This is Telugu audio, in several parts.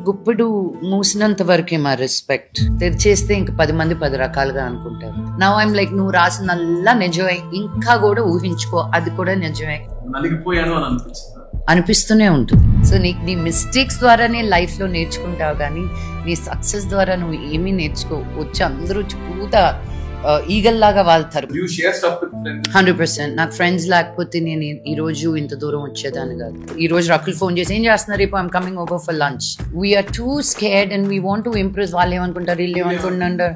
గుప్పెడు మూసినంత వరకే మా రెస్పెక్ట్. తెరిచేస్తే ఇంక 10 మంది 10 రకాలుగా అనుకుంటారు. నౌ ఐమ్ లైక్, నువ్వు రాసినల్లా నిజమే, ఇంకా కూడా ఊహించుకో, అది కూడా నిజమే అనిపిస్తూనే ఉంటుంది. సో నీకు నీ మిస్టేక్స్ ద్వారానే లైఫ్ లో నేర్చుకుంటావు, కానీ నీ సక్సెస్ ద్వారా నువ్వు ఏమీ నేర్చుకో. వచ్చి అందరూ పూత ఈగల్ లాగా వాళ్తారు. 100%. నాకు ఫ్రెండ్స్ లేకపోతే నేను ఈ రోజు ఇంత దూరం వచ్చేదాన్ని కాదు. ఈ రోజు రకుల్ ఫోన్ చేసి ఏం చేస్తున్నారు, రేపు I'm coming over for lunch. We're too scared and we want to impress. వాళ్ళు ఏమనుకుంటారు, వీళ్ళు ఏమనుకుంటారు,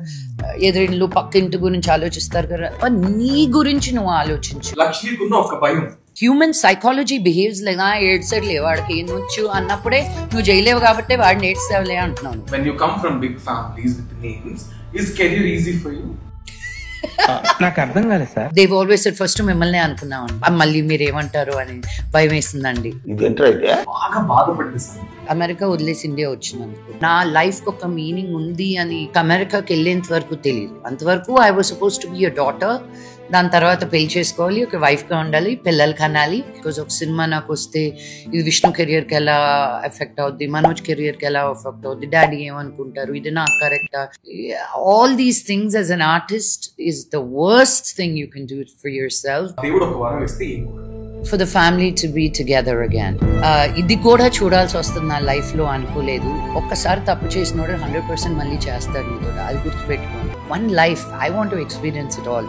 ఎదురిళ్ళు పక్క ఇంటి గురించి ఆలోచిస్తారు కదా. నీ గురించి నువ్వు ఆలోచించు. హ్యూమన్ సైకాలజీ బిహేవ్స్ లేదా ఏడ్సర్లే, వాడికి ఏం వచ్చు అన్నప్పుడే నువ్వు చేయలేవు కాబట్టి వాడిని ఏడ్సేవలే అంటున్నాను. నాకు అర్థం కాలేదు sir. Dev always said first మిమ్మల్ని అనుకున్నాం, మళ్ళీ మీరు ఏమంటారు అని భయం వేసిందండి. అమెరికా వదిలేసి ఇండియా వచ్చినందుకు నా లైఫ్ కి ఒక మీనింగ్ ఉంది అని అమెరికాకి వెళ్ళేంత వరకు తెలియదు. అంతవరకు I was suppose to be a daughter. దాని తర్వాత పెళ్లి చేసుకోవాలి, ఒక వైఫ్ గా ఉండాలి, పిల్లలు కనాలి. బికాజ్ ఒక సినిమా నాకు వస్తే ఇది విష్ణు కెరియర్ కి ఎలా ఎఫెక్ట్ అవుద్ది, మనోజ్ కెరియర్ కి ఎలా ఎఫెక్ట్ అవుద్ది, డాడీ ఏమనుకుంటారు, ఇది నాకు కరెక్టా. All these things as an artist is the worst thing you can do it for your self. For the family to be together again. ఇది కూడా చూడాల్సి వస్తుంది నా లైఫ్ లో అనుకోలేదు. ఒక్కసారి తప్పు చేసినోడు 100% మళ్ళీ చేస్తాడు నీతో. అది గుర్తుపెట్టుకోండి. One life, I want to experience it all.